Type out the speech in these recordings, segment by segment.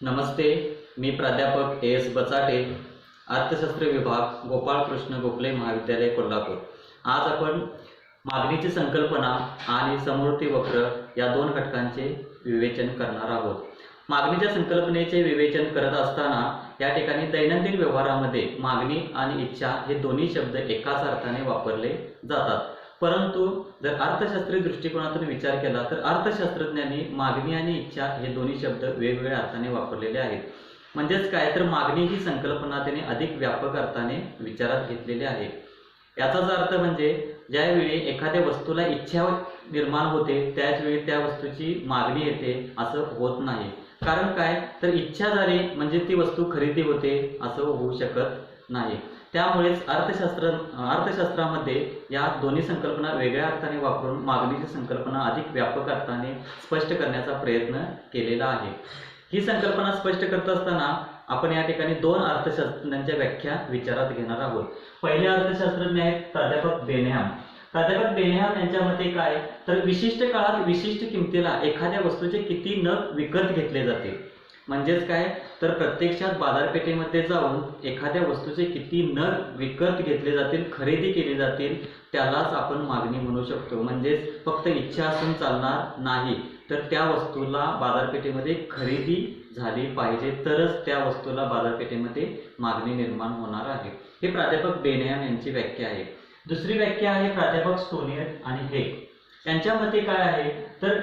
नमस्ते, मी प्राध्यापक एस बचाटे, अर्थशास्त्र विभाग गोपाळकृष्ण गोखले महाविद्यालय कोल्हापूर। आज आपण मागणीची संकल्पना आणि समवर्ती वक्र या दोन घटकांचे विवेचन करणार आहोत। मागणीच्या संकल्पनेचे विवेचन करत असताना या ठिकाणी दैनंदिन व्यवहारामध्ये मागणी आणि इच्छा हे दोन्ही शब्द एकाच अर्थाने वापरले जातात, परंतु जर अर्थशास्त्रीय दृष्टिकोनातून विचार केला तर अर्थशास्त्रज्ञांनी मागणी आणि इच्छा हे दोन्ही शब्द वेगवेगळ्या अर्थाने वापरलेले आहेत। म्हणजेच काय तर मागणी ही संकल्पना त्याने अधिक व्यापक अर्थाने विचारात घेतलेली आहे। याचाच अर्थ म्हणजे ज्यावेळी एखाद्या वस्तूला इच्छा निर्माण होते त्याच वेळी त्या वस्तूची मागणी येते असं होत नाही। कारण काय तर इच्छा झाली म्हणजे ती वस्तू खरेदी होते असं होऊ शकत नाही। त्यामुळेच अर्थशास्त्रामध्ये या दोन्ही संकल्पना वेगळ्या अर्थाने वापरून मागणीची संकल्पना अधिक व्यापक अर्थाने स्पष्ट करण्याचा प्रयत्न केलेला आहे। ही संकल्पना स्पष्ट करत असताना आपण या ठिकाणी दोन अर्थशास्त्रज्ञांच्या व्याख्या विचारात घेणार आहोत। पहिले अर्थशास्त्रज्ञ आहेत प्राध्यापक बेनहॅम। प्राध्यापक बेनहॅम यांच्या मते काय तर विशिष्ट काळात विशिष्ट किमतीला एखाद्या वस्तूचे किती नग विकत घेतले जाते। म्हणजेच काय तर प्रत्यक्षात बाजारपेठेमध्ये जाऊन एखाद्या वस्तूचे किती नग विकत घेतले जातील, खरेदी केली जातील, त्यालाच आपण मागणी म्हणू शकतो। म्हणजेच फक्त इच्छा असून चालणार नाही, तर त्या वस्तूला बाजारपेठेमध्ये खरेदी झाली पाहिजे, तरच त्या वस्तूला बाजारपेठेमध्ये मागणी निर्माण होणार आहे। हे प्राध्यापक बेनहॅम यांची व्याख्या आहे। दुसरी व्याख्या आहे प्राध्यापक स्टोनियर आणि हेग यांच्या मते काय आहे तर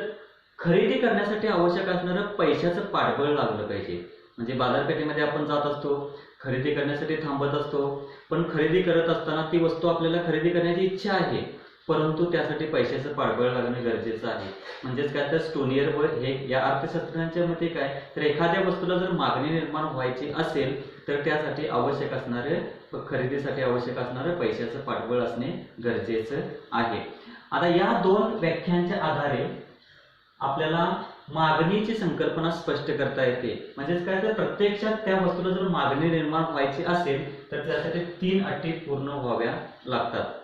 खरेदी करण्यासाठी आवश्यक असणारं पैशाचं पाठबळ लागलं पाहिजे। म्हणजे बाजारपेठेमध्ये आपण जात असतो, खरेदी करण्यासाठी थांबत असतो, पण खरेदी करत असताना ती वस्तू आपल्याला खरेदी करण्याची इच्छा आहे, परंतु त्यासाठी पैशाचं पाठबळ लागणं गरजेचं आहे। म्हणजेच काय तर स्टोनियर व हेग या अर्थशास्त्रज्ञांच्या मते काय तर एखाद्या वस्तूला जर मागणी निर्माण व्हायची असेल तर त्यासाठी आवश्यक असणारे खरेदीसाठी आवश्यक असणारं पैशाचं पाठबळ असणे गरजेचं आहे। आता या दोन व्याख्यांच्या आधारे आपल्याला मागणीची संकल्पना स्पष्ट करता येते। म्हणजेच काय तर प्रत्यक्षात त्या वस्तूला जर मागणी निर्माण व्हायची असेल तर त्यासाठी तीन अटी पूर्ण व्हाव्या लागतात।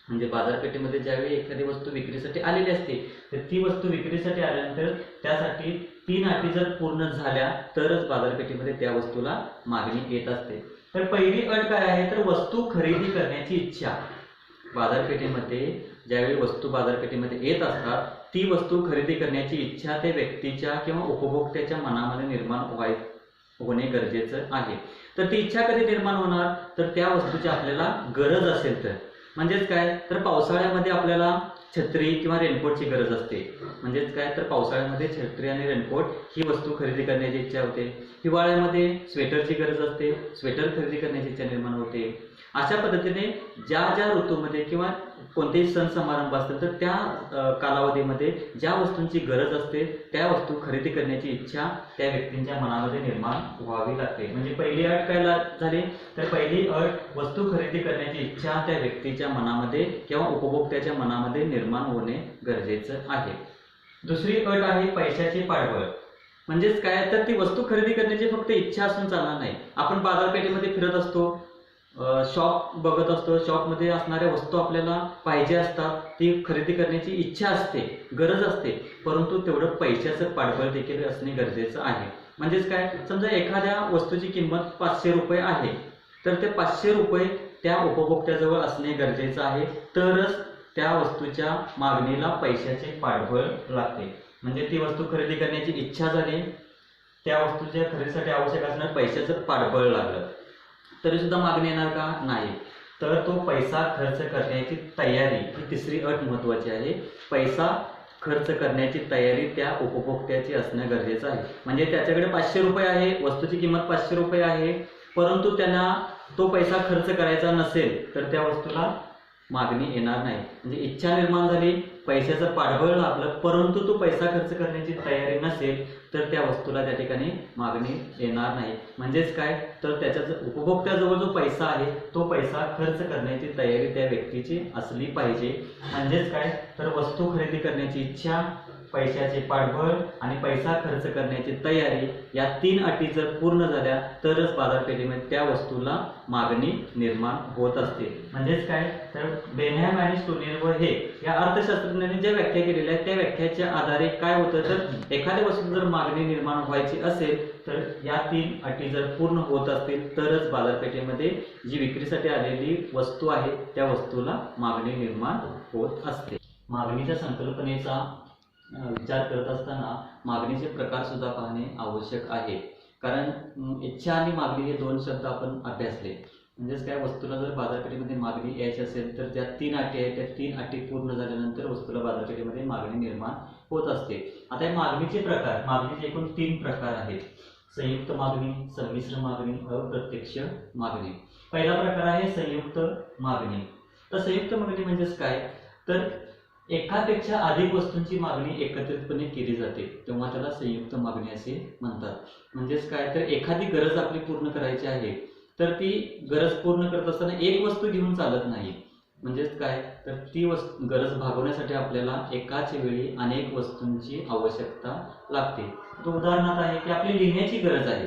म्हणजे बाजारपेठेमध्ये ज्यावेळी एखादी वस्तू विक्रीसाठी आलेली असते तर ती वस्तू विक्रीसाठी आल्यानंतर त्यासाठी तीन अटी जर पूर्ण झाल्या तरच बाजारपेठेमध्ये त्या वस्तूला मागणी येत असते। तर पहिली अट काय आहे तर वस्तू खरेदी करण्याची इच्छा। बाजारपेठेमध्ये ज्यावेळी वस्तू बाजारपेठेमध्ये येत असतात ती वस्तू खरेदी करण्याची इच्छा त्या व्यक्तीच्या किंवा उपभोक्त्याच्या मनामध्ये निर्माण होणे गरजेचं आहे। तर ती इच्छा कधी निर्माण होणार तर त्या वस्तूची आपल्याला गरज असेल तर। म्हणजेच काय तर पावसाळ्यामध्ये आपल्याला छत्री किंवा रेनकोटची गरज असते। म्हणजेच काय तर पावसाळ्यामध्ये छत्री आणि रेनकोट ही वस्तू खरेदी करण्याची इच्छा होते। हिवाळ्यामध्ये स्वेटरची गरज असते, स्वेटर खरेदी करण्याची इच्छा निर्माण होते। अशा पद्धतीने ज्या ज्या ऋतूमध्ये किंवा कोणतेही सण समारंभ असतील तर त्या कालावधीमध्ये ज्या वस्तूंची गरज असते त्या वस्तू खरेदी करण्याची इच्छा त्या व्यक्तींच्या मनामध्ये निर्माण व्हावी लागते। म्हणजे पहिली अट काय झाली तर पहिली अट वस्तू खरेदी करण्याची इच्छा त्या व्यक्तीच्या मनामध्ये किंवा उपभोक्त्याच्या मनामध्ये निर्माण होणे गरजेचं आहे। दुसरी अट आहे पैशाचे पाठबळ। म्हणजेच काय तर ती वस्तू खरेदी करण्याची फक्त इच्छा असून चालणार नाही। आपण बाजारपेठेमध्ये फिरत असतो, शॉप बघत असतो, शॉपमध्ये असणाऱ्या वस्तू आपल्याला पाहिजे असतात, ती खरेदी करण्याची इच्छा असते, गरज असते, परंतु तेवढं पैशाचं पाठबळ देखील असणे गरजेचं आहे। म्हणजेच काय समजा एखाद्या वस्तूची किंमत 500 रुपये आहे तर ते 500 रुपये त्या उपभोक्त्याजवळ असणे गरजेचं आहे, तरच त्या वस्तूच्या मागणीला पैशाचे पाठबळ लागते। म्हणजे ती वस्तू खरेदी करण्याची इच्छा झाली, त्या वस्तूच्या खरेदीसाठी आवश्यक असणारं पैशाचं पाठबळ लागलं तरी सुद्धा मागणी येणार का नाही, तर तो पैसा खर्च करण्याची तयारी ही तिसरी अट महत्त्वाची आहे। पैसा खर्च करण्याची तयारी त्या उपभोक्त्याची असणं गरजेचं आहे। म्हणजे त्याच्याकडे 500 रुपये आहे, वस्तूची किंमत 500 रुपये आहे, परंतु त्यांना तो पैसा खर्च करायचा नसेल तर त्या वस्तूला मागणी येणार नाही। म्हणजे इच्छा निर्माण झाली, पैशाचं पाठबळ लागलं, परंतु तो पैसा खर्च करण्याची तयारी नसेल तर त्या वस्तूला त्या ठिकाणी मागणी येणार नाही। म्हणजेच काय तर त्याच्या उपभोक्त्याजवळ जो पैसा आहे तो पैसा खर्च करण्याची तयारी त्या व्यक्तीची असली पाहिजे। म्हणजेच काय तर वस्तू खरेदी करण्याची इच्छा, पैशाचे पाठबळ आणि पैसा खर्च करण्याची तयारी या 3 अटी जर पूर्ण झाल्या तरच बाजारपेठेमध्ये त्या वस्तूला मागणी निर्माण होत असते. म्हणजेच काय तर बेनहॅम आणि स्टोनियर व हे या अर्थशास्त्रज्ञांनी ज्या व्याख्या केलेल्या आहेत त्या व्याख्याच्या आधारे काय होतं तर एखाद्या वस्तू जर मागणी निर्माण व्हायची असेल तर या 3 अटी जर पूर्ण होत असतील तरच बाजारपेठेमध्ये जी विक्रीसाठी आलेली वस्तू आहे त्या वस्तूला मागणी निर्माण होत असते. मागणीच्या संकल्पनेचा विचार करत असताना मागणीचे प्रकार सुद्धा पाहणे आवश्यक आहे. कारण इच्छा आणि मागणी हे 2 शब्द आपण अभ्यासले. म्हणजेच काय वस्तूला जर बाजारपेठेमध्ये मागणी यायची असेल तर ज्या 3 अटी आहेत त्या 3 अटी पूर्ण झाल्यानंतर वस्तूला बाजारपेठेमध्ये मागणी निर्माण होत असते. आता या मागणीचे प्रकार, मागणीचे एकूण 3 प्रकार आहेत. संयुक्त मागणी, संमिश्र मागणी, अप्रत्यक्ष मागणी. पहिला प्रकार आहे संयुक्त मागणी. तर संयुक्त मागणी म्हणजेच काय तर एकापेक्षा अधिक वस्तूंची मागणी एकत्रितपणे केली जाते तेव्हा त्याला संयुक्त मागणी असे म्हणतात. म्हणजेच काय तर एखादी गरज आपली पूर्ण करायची आहे तर ती गरज पूर्ण करत असताना एक वस्तू घेऊन चालत नाही. म्हणजेच काय तर ती गरज भागवण्यासाठी आपल्याला एकाच वेळी अनेक वस्तूंची आवश्यकता लागते. तो उदाहरणार्थ आहे की आपली लिहिण्याची गरज आहे,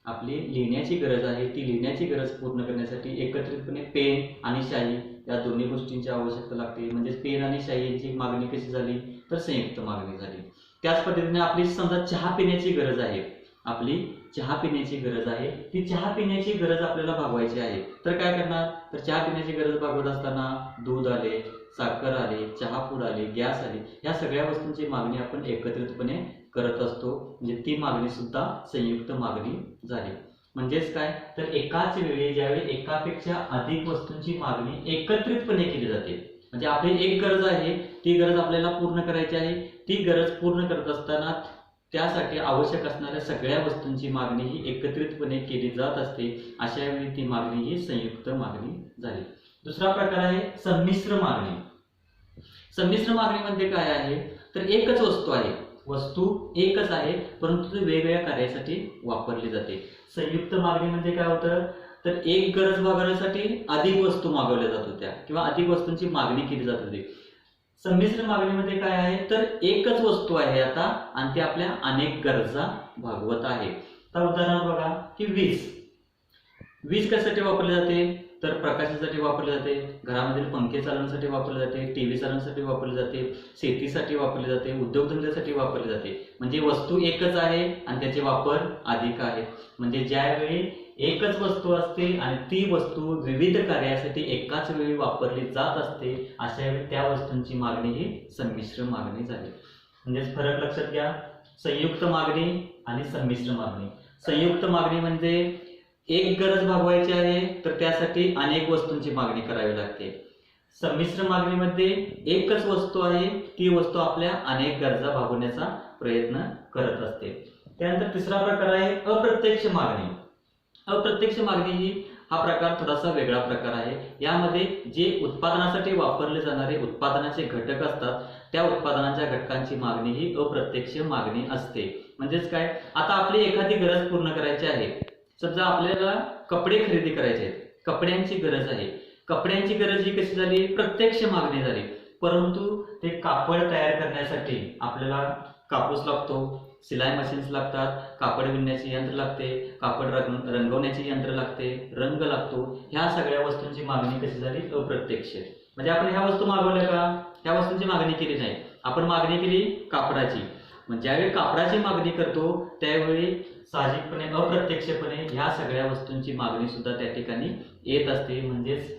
आपली लिहिण्याची गरज आहे, ती लिहिण्याची गरज पूर्ण करण्यासाठी एकत्रितपणे पेन आणि शाई या दोन्ही गोष्टींची आवश्यकता लागते. म्हणजे पेन आणि शाई यांची मागणी कशी झाली तर संयुक्त मागणी झाली. त्याच पद्धतीने आपली समजा चहा पिण्याची गरज आहे, आपली चहा पिण्याची गरज आहे, ती चहा पिण्याची गरज आपल्याला भागवायची आहे तर काय करणार तर चहा पिण्याची गरज भागवत असताना दूध आले, साखर आली, चहापूड आली, गॅस आली, या सगळ्या वस्तूंची मागणी आपण एकत्रितपणे करत असतो. म्हणजे ती मागणी सुद्धा संयुक्त मागणी झाली. म्हणजेच काय तर एकाच वेळी ज्यावेळी एकापेक्षा अधिक वस्तूंची मागणी एकत्रितपणे केली जाते. म्हणजे आपली एक गरज आहे, ती गरज आपल्याला पूर्ण करायची आहे, ती गरज पूर्ण करत असताना त्यासाठी आवश्यक असणाऱ्या सगळ्या वस्तूंची मागणी ही एकत्रितपणे केली जात असते. अशा वेळी ती मागणी ही संयुक्त मागणी झाली. दुसरा प्रकार आहे संमिश्र मागणी. संमिश्र मागणीमध्ये काय आहे तर एकच वस्तू आहे, वस्तू एकच आहे परंतु ती वेगवेगळ्या कार्यासाठी वापरली जाते. संयुक्त मागणी म्हणजे काय होतं तर एक गरज भागवण्यासाठी अधिक वस्तू मागवल्या जात होत्या किंवा अधिक वस्तूंची मागणी केली जात होती. संमिश्र मागणीमध्ये काय आहे तर एकच वस्तू आहे आता आणि ती आपल्या अनेक गरजा भागवत आहे. तर उदाहरण बघा की वीज कशासाठी वापरली जाते तर प्रकाशासाठी वापरली जाते, घरामधील पंखे चालवण्यासाठी वापरले जाते, टीव्ही चालवण्यासाठी वापरली जाते, शेतीसाठी वापरली जाते, उद्योगधंद्यासाठी वापरली जाते. म्हणजे वस्तू एकच आहे आणि त्याचे वापर अधिक आहेत. म्हणजे ज्यावेळी एकच वस्तू असते आणि ती वस्तू विविध कार्यासाठी एकाच वेळी वापरली जात असते अशा वेळी त्या वस्तूंची मागणी ही संमिश्र मागणी झाली. म्हणजेच फरक लक्षात घ्या, संयुक्त मागणी आणि संमिश्र मागणी. संयुक्त मागणी म्हणजे एक गरज भागवायची आहे तर त्यासाठी अनेक वस्तूंची मागणी करावी लागते. संमिश्र मागणीमध्ये एकच वस्तू आहे, ती वस्तू आपल्या अनेक गरजा भागवण्याचा प्रयत्न करत असते. त्यानंतर तिसरा प्रकार आहे अप्रत्यक्ष मागणी. अप्रत्यक्ष मागणी ही हा प्रकार थोडासा वेगळा प्रकार आहे. यामध्ये जे उत्पादनासाठी वापरले जाणारे उत्पादनाचे घटक असतात त्या उत्पादनाच्या घटकांची मागणी ही अप्रत्यक्ष मागणी असते. म्हणजेच काय आता आपली एखादी गरज पूर्ण करायची आहे, समजा आपल्याला कपडे खरेदी करायचे आहेत, कपड्यांची गरज आहे, कपड्यांची गरज ही कशी झाली प्रत्यक्ष मागणी झाली. परंतु ते कापड तयार करण्यासाठी आपल्याला कापूस लागतो, सिलाई मशीन्स लागतात, कापड विणण्याची यंत्र लागते, कापड रंगवण्याची यंत्र लागते, रंग लागतो. ह्या सगळ्या वस्तूंची मागणी कशी झाली अप्रत्यक्ष. म्हणजे आपण ह्या वस्तू मागवल्या का, ह्या वस्तूंची मागणी केली नाही, आपण मागणी केली कापडाची. म्हणजे ज्यावेळी कापडाची मागणी करतो त्यावेळी साहजिकपणे अप्रत्यक्षपणे ह्या सगळ्या वस्तूंची मागणी सुद्धा त्या ठिकाणी येत असते. म्हणजेच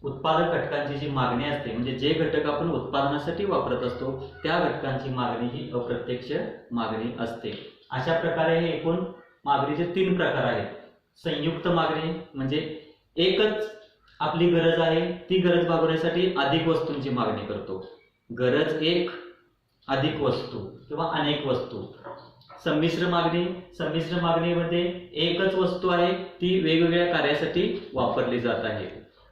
उत्पादक घटकांची जी मागणी असते म्हणजे जे घटक आपण उत्पादनासाठी वापरत असतो त्या घटकांची मागणी ही अप्रत्यक्ष मागणी असते. अशा प्रकारे हे एकूण मागणीचे 3 प्रकार आहेत. संयुक्त मागणी म्हणजे एकच आपली गरज आहे, ती गरज भागवण्यासाठी अधिक वस्तूंची मागणी करतो, गरज एक अधिक वस्तू किंवा अनेक वस्तू. संमिश्र मागणी, संमिश्र मागणीमध्ये एकच वस्तू आहे, ती वेगवेगळ्या कार्यासाठी वापरली जात आहे.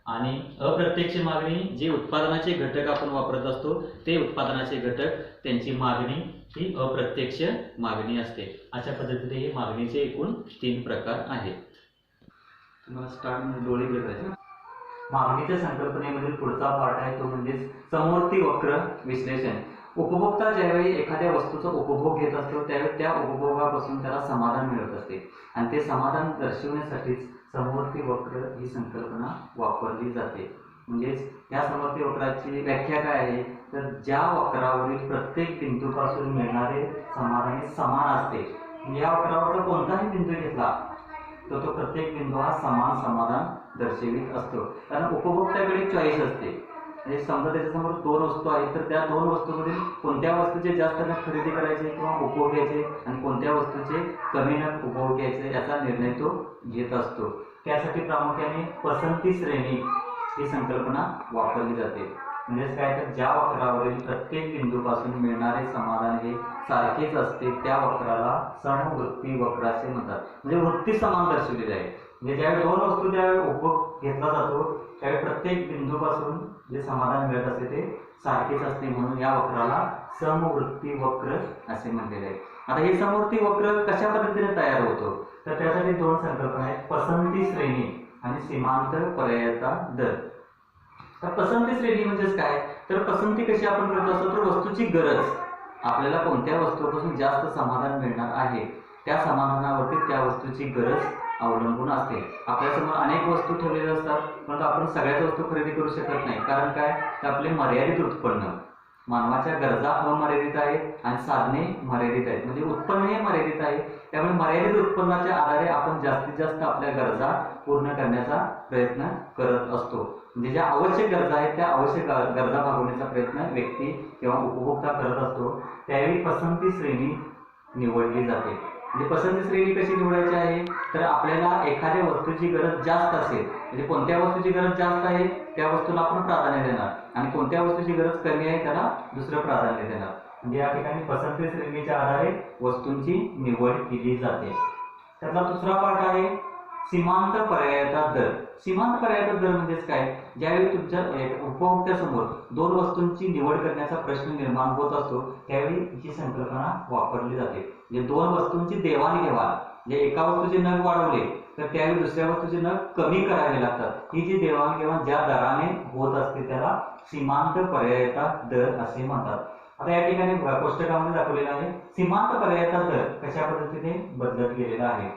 आणि अप्रत्यक्ष मागणी जे उत्पादनाचे घटक आपण वापरत असतो ते उत्पादनाचे घटक त्यांची मागणी ही अप्रत्यक्ष मागणी असते. अशा पद्धतीने हे मागणीचे एकूण 3 प्रकार आहेत. तुम्हाला स्टार्ट डोळे बघायचे. मागणीच्या संकल्पनेमधील पुढचा पार्ट आहे तो म्हणजे समवर्ती वक्र विश्लेषण. उपभोक्ता ज्यावेळी एखाद्या वस्तूचा उपभोग घेत असतो त्यावेळी त्या उपभोगापासून त्याला समाधान मिळत असते आणि ते समाधान दर्शवण्यासाठीच समवर्ती वक्र ही संकल्पना वापरली जाते. म्हणजेच या समवर्ती वक्राची व्याख्या काय आहे तर ज्या वक्रावरील प्रत्येक बिंदूपासून मिळणारे समाधान हे समान असते. या वक्रावरचा कोणताही बिंदू घेतला तर तो प्रत्येक बिंदू हा समान समाधान दर्शवित असतो. कारण उपभोक्त्याकडे चॉईस असते. म्हणजे समजा त्याच्यासमोर दोन वस्तू आहेत तर त्या दोन वस्तूमधील कोणत्या वस्तूचे जास्त नग खरेदी करायचे किंवा उपभोग घ्यायचे आणि कोणत्या वस्तूचे कमी नग उपभोग घ्यायचे याचा निर्णय तो घेत असतो. त्यासाठी प्रामुख्याने पसंती श्रेणी ही संकल्पना वापरली जाते. म्हणजेच काय तर ज्या वक्रावरील प्रत्येक बिंदूपासून मिळणारे समाधान हे सारखेच असते त्या वक्राला समवृत्ती वक्र असे म्हणतात. म्हणजे वृत्ती समान दर्शवलेली आहे. म्हणजे ज्यावेळी दोन वस्तू ज्यावेळी उपभोग घेतला जातो त्यावेळी प्रत्येक बिंदूपासून जे समाधान मिळत असते ते सारखेच असते म्हणून या वक्राला समवृत्ती वक्र असे म्हटलेले आहे. आता हे समवृत्ती वक्र कशा पद्धतीने तयार होतो तर त्यासाठी दोन संकल्पना आहेत, पसंती श्रेणी आणि सीमांत पर्यायता दर. तर पसंती श्रेणी म्हणजेच काय तर पसंती कशी आपण करत असतो तर वस्तूची गरज, आपल्याला कोणत्या वस्तूपासून जास्त समाधान मिळणार आहे त्या समाधानावरती त्या वस्तूची गरज अवलंबून असते. आपल्यासमोर अनेक वस्तू ठेवलेल्या असतात परंतु आपण सगळ्याच वस्तू खरेदी करू शकत नाही. कारण काय तर आपले मर्यादित उत्पन्न, मानवाच्या गरजा अमर्यादित आहेत आणि साधने मर्यादित आहेत. म्हणजे उत्पन्न हे मर्यादित आहे. त्यामुळे मर्यादित उत्पन्नाच्या आधारे आपण जास्तीत जास्त आपल्या गरजा पूर्ण करण्याचा प्रयत्न करत असतो. म्हणजे ज्या आवश्यक गरजा आहेत त्या आवश्यक गरजा भागवण्याचा प्रयत्न व्यक्ती किंवा उपभोक्ता करत असतो. त्यावेळी पसंती श्रेणी निवडली जाते. म्हणजे पसंती श्रेणी कशी निवडायची आहे तर आपल्याला एखाद्या वस्तूची गरज जास्त असेल म्हणजे कोणत्या वस्तूची गरज जास्त आहे त्या वस्तूला आपण प्राधान्य देणार आणि कोणत्या वस्तूची गरज कमी आहे त्याला दुसरं प्राधान्य देणार. म्हणजे या ठिकाणी पसंती श्रेणीच्या आधारे वस्तूंची निवड केली जाते. त्यातला दुसरा पार्ट आहे सीमांत पर्यायता दर. सीमांत पर्यायता दर म्हणजेच काय ज्यावेळी तुमच्या उपभोक्त्यासमोर दोन वस्तूंची निवड करण्याचा प्रश्न निर्माण होत असतो त्यावेळी ही संकल्पना वापरली जाते. म्हणजे दोन वस्तूंची देवाणघेवाण, म्हणजे एका वस्तूचे नग वाढवले तर त्यावेळी दुसऱ्या वस्तूचे नग कमी करावे लागतात. ही जी देवाणघेवाण ज्या दराने होत असते त्याला सीमांत पर्यायता दर असे म्हणतात. आता या ठिकाणी कोष्टकामध्ये दाखवलेला आहे सीमांत पर्यायता दर कशा पद्धतीने बदलत गेलेला आहे.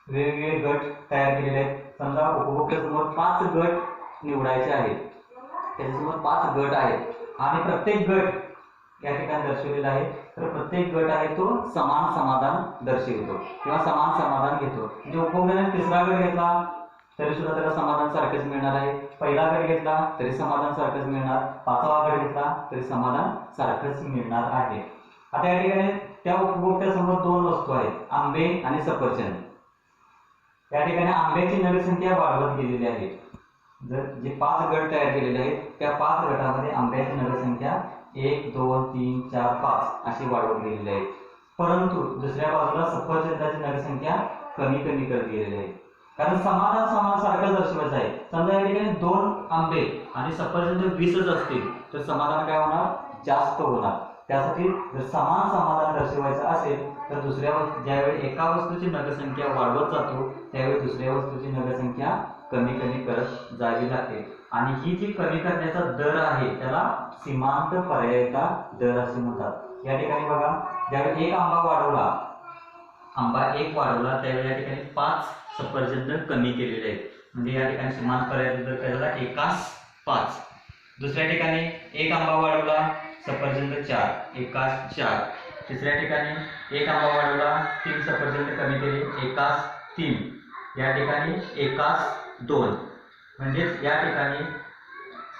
वेगवेगळे गट तयार केलेले आहेत. समजा उपभोक्त्यासमोर 5 गट निवडायचे आहेत, त्याच्यासमोर 5 गट आहेत आणि प्रत्येक गट या ठिकाणी दर्शवलेला आहे. तर प्रत्येक गट आहे तो समान समाधान दर्शवितो किंवा समान समाधान घेतो. म्हणजे उपभोक्त्याने तिसरा गट घेतला तरी सुद्धा त्याला समाधान सारखेच मिळणार आहे. पहिला गट घेतला तरी समाधान सारखेच मिळणार, 5वा गट घेतला तरी समाधान सारखेच मिळणार आहे. आता या ठिकाणी त्या उपभोक्त्यासमोर दोन वस्तू आहेत, आंबे आणि सफरचंद. या ठिकाणी आंब्याची नगरसंख्या वाढवत गेलेली आहे. जर जे 5 गट तयार केलेले आहेत त्या 5 गटामध्ये आंब्याची नगरसंख्या 1 2 3 4 5 अशी वाढवत गेलेली आहे. परंतु दुसऱ्या बाजूला सफरचंदाची नगरसंख्या कमी कमी करत गेलेली आहे. कारण समाधान समान सारखं दर्शवायचं आहे. समजा या ठिकाणी 2 आंबे आणि सफरचंद 20च असतील तर समाधान काय होणार जास्त होणार. त्यासाठी जर समान समाधान दर्शवायचं असेल तर ज्यावेळी एका वस्तूची नगरसंख्या वाढवत जातो त्यावेळी दुसऱ्या वस्तूची नगरसंख्या कमी कमी करत जावी लागते. आणि ही जी कमी करण्याचा दर आहे त्याला सीमांत पर्यायता दर असे म्हणतात. या ठिकाणी बघा ज्यावेळी एक आंबा एक वाढवला त्यावेळी या ठिकाणी 5 सफरचंद कमी केलेले आहेत. म्हणजे या ठिकाणी सीमांत पर्यायता दर करायला 1:5. दुसऱ्या ठिकाणी एक आंबा वाढवला सफरचंद 4 1:4. तिसऱ्या ठिकाणी एक आंबा वाढवला 3 सफरचंद कमी केले 1:3. या ठिकाणी 1:2. म्हणजेच या ठिकाणी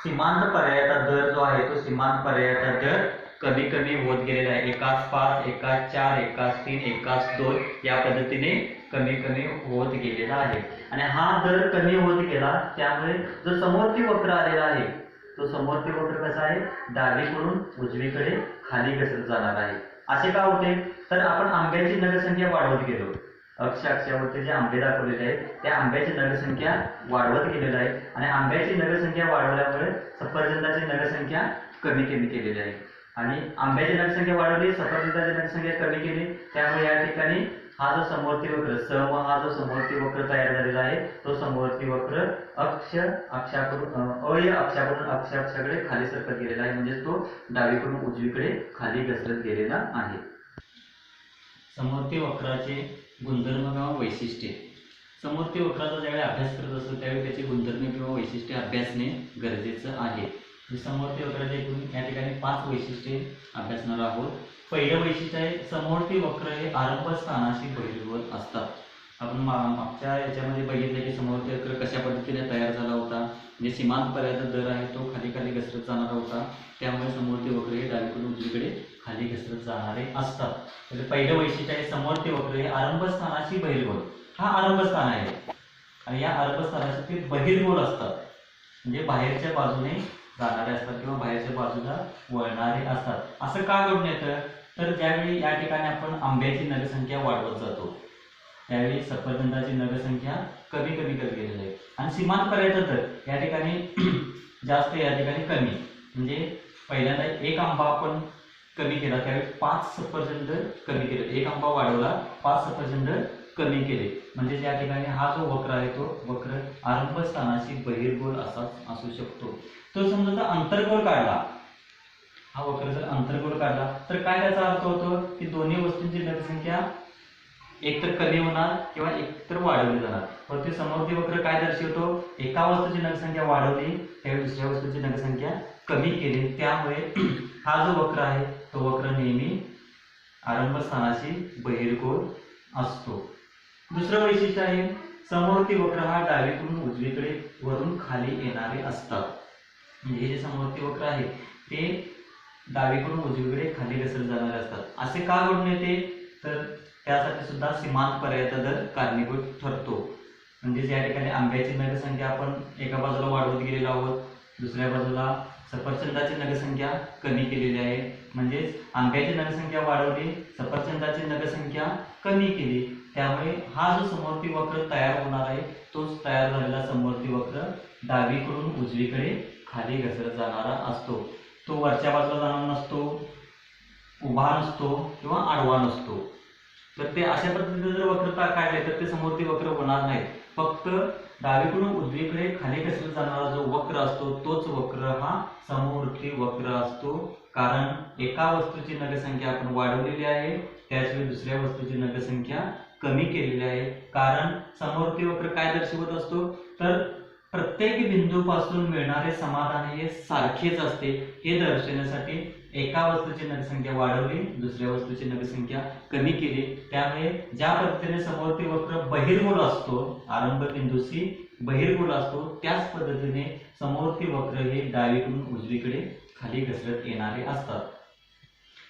सीमांत पर्यायता दर जो आहे तो सीमांत पर्यायता दर कमी कमी होत गेलेला आहे. 1:5 1:4 1:3 1:2 या पद्धतीने कमी कमी होत गेलेला आहे. आणि हा दर कमी होत गेला त्यामुळे जो समवर्ती वक्र आलेला आहे तो समवर्ती वक्र कसा आहे डावीकडून उजवीकडे खाली घसरत जाणार आहे. असे का होते तर आपण आंब्याची नगरसंख्या वाढवत गेलो. अक्षावरती जे आंबे दाखवलेले आहेत त्या आंब्याची नगरसंख्या वाढवत गेलेली आहे आणि आंब्याची नगरसंख्या वाढवल्यामुळे सफरचंदाची नगरसंख्या कमी कमी केलेली आहे. आणि आंब्याची नगरसंख्या वाढवली सफरचंदाची नगरसंख्या कमी केली त्यामुळे या ठिकाणी हा जो समवर्ती वक्र सम हा जो समवर्ती वक्र तयार झालेला आहे तो समवर्ती वक्र अक्षाकडून अक्षाकडे खाली सरकत गेलेला आहे, म्हणजे तो डावीकडून उजवीकडे खाली घसरत गेलेला आहे. समवर्ती वक्राचे गुणधर्म किंवा वैशिष्ट्ये. समवर्ती वक्राचा ज्यावेळी अभ्यास करत असतो त्यावेळी त्याची गुणधर्म किंवा वैशिष्ट्ये अभ्यासणे गरजेचं आहे. समवर्ती वक्राचे एकूण या ठिकाणी 5 वैशिष्ट्ये अभ्यासणार आहोत. पहिलं वैशिष्ट्य आहे समवर्ती वक्र हे आरंभ स्थानाशी बहिर्भूत असतात. आपण मागच्या याच्यामध्ये बघितलं की समवर्ती वक्र कशा पद्धतीने तयार झाला होता, म्हणजे सीमांत पर्यायाचा दर आहे तो खाली खाली घसरत जाणारा होता, त्यामुळे समवर्ती वक्र हे डावीकडून उजवीकडे खाली घसरत जाणारे असतात. तर पहिलं वैशिष्ट्य आहे समवर्ती वक्र हे आरंभ स्थानाशी बहिर्भूत. हा आरंभ स्थान आहे आणि या आरंभ स्थानाशी ते बहिर्भूत असतात, म्हणजे बाहेरच्या बाजूने जाणारे असतात किंवा बाहेरच्या बाजूला वळणारे असतात. असं का घडून येतं, तर ज्यावेळी या ठिकाणी आपण आंब्याची नगसंख्या वाढवत जातो त्यावेळी सफरचंदाची नगसंख्या कमी कमी करत गेलेली आहे आणि सीमांत पर्यायाचा दर या ठिकाणी जास्त या ठिकाणी कमी, म्हणजे पहिल्यांदा एक आंबा आपण कमी केला त्यावेळी 5 सफरचंद कमी केले, एक आंबा वाढवला 5 सफरचंद कमी केले, म्हणजे या ठिकाणी हा जो वक्र आहे तो वक्र आरंभ स्थानाशी बहिर्गोल असा असू शकतो. तो समजा जर अंतर्गोल काढला, हा वक्र जर अंतर्गोल काढला तर काय त्याचा अर्थ होतो की दोन्ही वस्तूंची नगसंख्या एकतर कमी होणार किंवा एकतर वाढवली जाणार. पण ते समवर्ती वक्र काय दर्शवतो, एका वस्तूची नगसंख्या वाढवली त्यावेळी दुसऱ्या वस्तूची नगसंख्या कमी केली, त्यामुळे हा जो वक्र आहे तो वक्र नेहमी आरंभ स्थानाशी बहिर्गोल असतो. दुसरं वैशिष्ट्य आहे समवर्ती वक्र हा डावीकडून उजवीकडे वरून खाली येणारे असतात. म्हणजे हे जे समवर्ती वक्र आहे ते डावीकडून उजवीकडे खाली घसरत जाणारे असतात. असे का घडून येते, तर त्यासाठी सुद्धा सीमांत पर्यायाचा दर कारणीभूत ठरतो. म्हणजे या ठिकाणी आंब्याची नगसंख्या आपण एका बाजूला वाढवत गेलेलो आहोत, दुसऱ्या बाजूला सफरचंदाची नगसंख्या कमी केलेली आहे, म्हणजेच आंब्याची नगसंख्या वाढवली सफरचंदाची नगसंख्या कमी केली, त्यामुळे हा जो समवर्ती वक्र तयार होणार आहे तोच तयार झालेला समवर्ती वक्र डावीकडून उजवीकडे खाली घसरत जाणारा असतो. तो वरच्या बाजूला जाणार नसतो, उभा नसतो किंवा आडवा नसतो. तर ते अशा पद्धतीने जर वक्रता काढले तर ते समवर्ती वक्र होणार नाहीत. फक्त डावीकडून उजवीकडे खाली घसरत जाणारा जो वक्र असतो तोच वक्र हा समवर्ती वक्र असतो, कारण एका वस्तूची नगसंख्या आपण वाढवलेली आहे त्याचवेळी दुसऱ्या वस्तूची नगसंख्या कमी केलेली आहे. कारण समवर्ती वक्र काय दर्शवत असतो, तर प्रत्येक बिंदूपासून मिळणारे समाधान हे सारखेच असते हे दर्शवण्यासाठी एका वस्तूची नगसंख्या वाढवली दुसऱ्या वस्तूची नगसंख्या कमी केली, त्यामुळे ज्या पद्धतीने समवर्ती वक्र बहिर्गोल असतो आरंभ बिंदूशी बहिर्गोल असतो त्याच पद्धतीने समवर्ती वक्र हे डावीकडून उजवीकडे खाली घसरत येणारे असतात.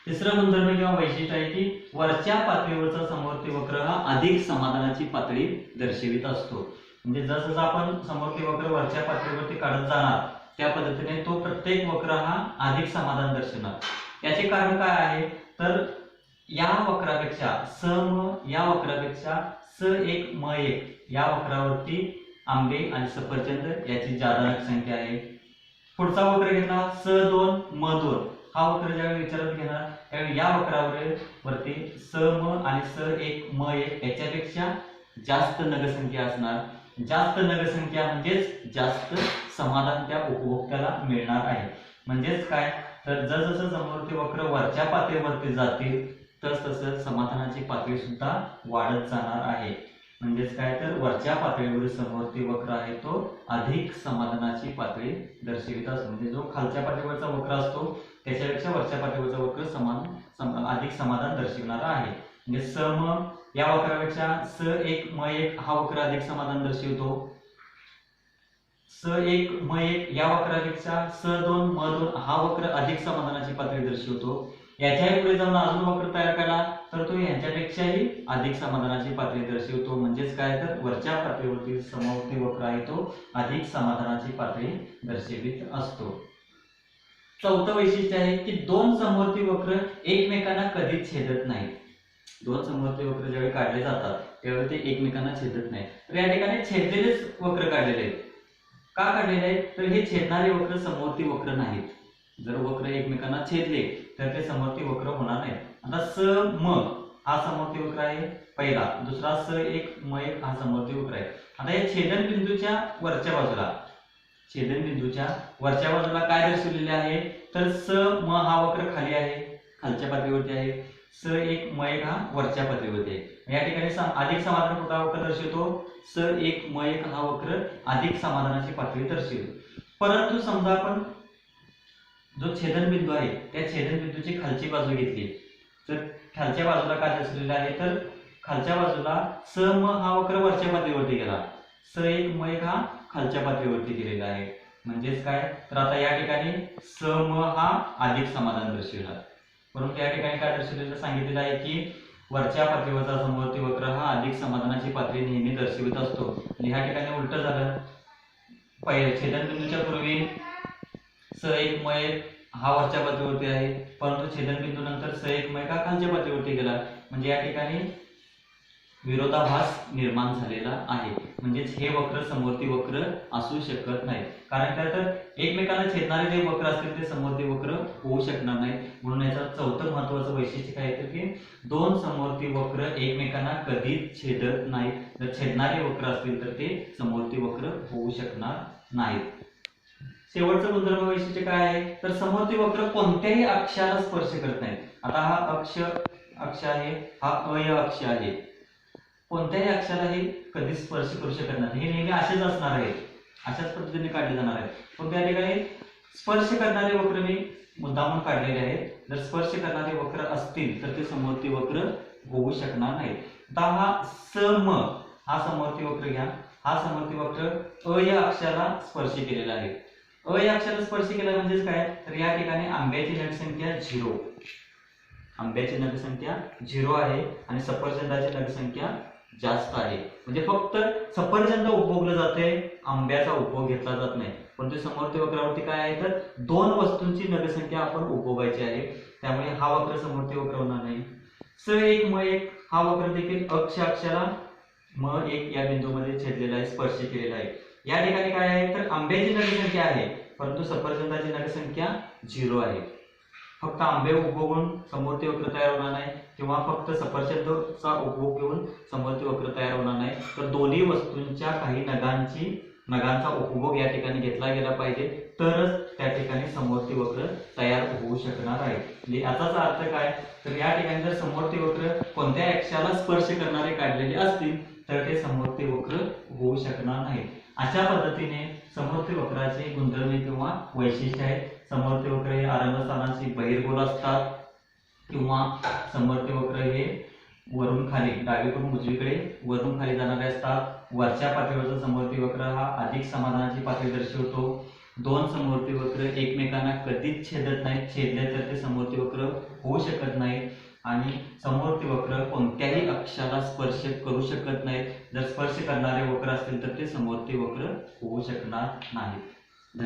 तिसरं गुणधर्म किंवा वैशिष्ट्य आहे की वरच्या पातळीवरचा समवर्ती वक्र हा अधिक समाधानाची पातळी दर्शवित असतो. म्हणजे जसं आपण समवर्ती वक्र वरच्या पातळीवरती काढत जाणार त्या पद्धतीने तो प्रत्येक वक्र हा अधिक समाधान दर्शवणार. याचे कारण काय आहे, तर या वक्रापेक्षा या वक्रापेक्षा S1 M1 या वक्रावरती आंबे आणि सफरचंद याची जादा संख्या आहे. पुढचा वक्र घेतला S2 M2 हा वक्र ज्यावेळी विचारात घेणार त्यावेळी या वक्रावरती SM आणि S1 M1 याच्यापेक्षा जास्त नगसंख्या असणार. जास्त नगसंख्या म्हणजेच जास्त समाधान त्या उपभोक्त्याला मिळणार आहे. म्हणजेच काय, तर जसजसं समवर्ती वक्र वरच्या पातळीवरती जातील तसतसं समाधानाची पातळी सुद्धा वाढत जाणार आहे. म्हणजेच काय, तर वरच्या पातळीवरील समवर्ती वक्र आहे तो अधिक समाधानाची पातळी दर्शवित असतो. म्हणजे जो खालच्या पातळीवरचा वक्र असतो त्याच्यापेक्षा वरच्या पातळीवरचा वक्र अधिक समाधान दर्शविणारा आहे. म्हणजे सम या वक्रापेक्षा S1 M1 हा वक्र अधिक समाधान दर्शवतो. S1 M1 या वक्रापेक्षा S2 M2 हा वक्र अधिक समाधानाची पातळी दर्शवतो. याच्याही पुढे जाऊन अजून वक्र तयार केला तर तो यांच्यापेक्षाही अधिक समाधानाची पातळी दर्शवतो. म्हणजेच काय, तर वरच्या पातळीवरती समवर्ती वक्र आहे तो अधिक समाधानाची पातळी दर्शवित असतो. चौथं वैशिष्ट्य आहे की दोन समवर्ती वक्र एकमेकांना कधीच छेदत नाहीत. दोन समवर्ती वक्र ज्यावेळी काढले जातात त्यावेळी ते एकमेकांना छेदत नाही. तर या ठिकाणी छेदलेलेच वक्र काढलेले आहेत. का काढलेले आहेत, तर हे छेदणारे वक्र समवर्ती वक्र नाहीत. जर वक्र एकमेकांना छेदले तर ते समवर्ती वक्र होणार नाहीत. आता S M हा समोरती वक्र आहे पहिला, दुसरा स एक म एक हा समोरती वक्र आहे. आता या छेदनबिंदूच्या वरच्या बाजूला, छेदनबिंदूच्या वरच्या बाजूला काय दर्शवलेले आहे, तर स म हा वक्र खाली आहे, खालच्या पातळीवरती आहे. स एक म एक हा वरच्या पातळीवरती आहे. या ठिकाणी अधिक समाधान कुठला वक्र दर्शवतो, स एक म एक हा वक्र अधिक समाधानाची पातळी दर्शवतो. परंतु समजा आपण जो छेदनबिंदू आहे त्या छेदनबिंदूची खालची बाजू घेतली, तर खालच्या बाजूला काय दर्शवलेलं आहे, तर खालच्या बाजूला स म हा वक्र वरच्या पातळीवरती गेला, स एक म एक हा खालच्या पातळीवरती गेलेला आहे. म्हणजेच काय, तर आता या ठिकाणी स म हा अधिक समाधान दर्शविला. परंतु या ठिकाणी काय दर्शवलेलं सांगितलेलं आहे की वरच्या पातळीवरचा समवर्ती वक्र हा अधिक समाधानाची पातळी नेहमी दर्शवित असतो. या ठिकाणी उलट झालं, पहिले छेदनबिंदूच्या पूर्वी स एक म एक हा वरच्या पातळीवरती आहे, परंतु छेदनबिंदू नंतर स एक म एक हा खालच्या पातळीवरती गेला. म्हणजे या ठिकाणी विरोधाभास निर्माण झालेला आहे. म्हणजेच हे वक्र समवर्ती वक्र असू शकत नाही. कारण काय, तर एकमेकांना छेदणारे जे वक्र असतील ते समवर्ती वक्र होऊ शकणार नाही. म्हणून याचं चौथं महत्त्वाचं वैशिष्ट्य काय आहे, तर की दोन समवर्ती वक्र एकमेकांना कधीच छेदत नाहीत. जर छेदणारे वक्र असतील तर ते समवर्ती वक्र होऊ शकणार नाहीत. शेवटचं गुणधर्म वैशिष्ट्य काय आहे, तर समवर्ती वक्र कोणत्याही अक्षाला स्पर्श करत नाहीत. आता हा अक्ष आहे, हा अय अक्ष आहे, कोणत्याही अक्षाला हे कधी स्पर्श करू शकत नाही. हे नेहमी असेच असणार आहे, अशाच पद्धतीने काढले जाणार आहे. पण त्या ठिकाणी स्पर्श करणारे वक्र मी मुद्दामून काढलेले आहेत. जर स्पर्श करणारे वक्र असतील तर ते समवर्ती वक्र होऊ शकणार नाहीत. आता हा सम हा समवर्ती वक्र घ्या, हा समवर्ती वक्र अ या अक्षाला स्पर्श केलेला आहे. अ या अक्षाला स्पर्श केला म्हणजेच काय, तर या ठिकाणी आंब्याची नगसंख्या 0, आंब्याची नगसंख्या 0 आहे आणि सफरचंदाची नगसंख्या जास्त आहे. म्हणजे फक्त सफरचंद उपभोगलं जाते, आंब्याचा उपभोग घेतला जात नाही. पण ते समवर्ती वक्रावरती काय आहे, तर दोन वस्तूंची नगसंख्या आपण उपभोगायची आहे. त्यामुळे हा वक्र समवर्ती वक्र होणार नाही. स एक म एक हा वक्र देखील अक्षाला म एक या बिंदूमध्ये छेदलेला आहे, स्पर्श केलेला आहे. या ठिकाणी काय आहे, तर आंब्याची नगसंख्या आहे, परंतु सफरचंदाची नगसंख्या 0 आहे. फक्त आंबे उपभोगून समवर्ती वक्र तयार होणार नाही, किंवा फक्त सफरचंदचा उपभोग घेऊन समवर्ती वक्र तयार होणार नाही. तर दोन्ही वस्तूंच्या काही नगांचा उपभोग या ठिकाणी घेतला गेला पाहिजे, तरच त्या ठिकाणी समवर्ती वक्र तयार होऊ शकणार आहे. म्हणजे याचाच अर्थ काय, तर या ठिकाणी जर समवर्ती वक्र कोणत्या अक्षाला स्पर्श करणारे काढलेले असतील तर ते समवर्ती वक्र होऊ शकणार नाही. अशा पद्धतीने समवर्ती वक्राचे गुणधर्म किंवा वैशिष्ट्य आहेत. समवर्ती वक्र हे आरंभ स्थानांशी बहिर्गोल असतात, किंवा समवर्ती वक्र हे वरून खाली, डावीकडून उजवीकडे वरून खाली जाणारे असतात. वरच्या पातळीवरचा समवर्ती वक्र हा अधिक समाधानाची पातळी दर्शवतो. दोन समवर्ती वक्र एकमेकांना कधीच छेदत नाहीत, छेदले तर ते समवर्ती वक्र होऊ शकत नाहीत. आणि समवर्ती वक्र कोणत्याही अक्षाला स्पर्श करू शकत नाहीत. जर स्पर्श करणारे वक्र असतील तर ते समवर्ती वक्र होऊ शकणार नाहीत.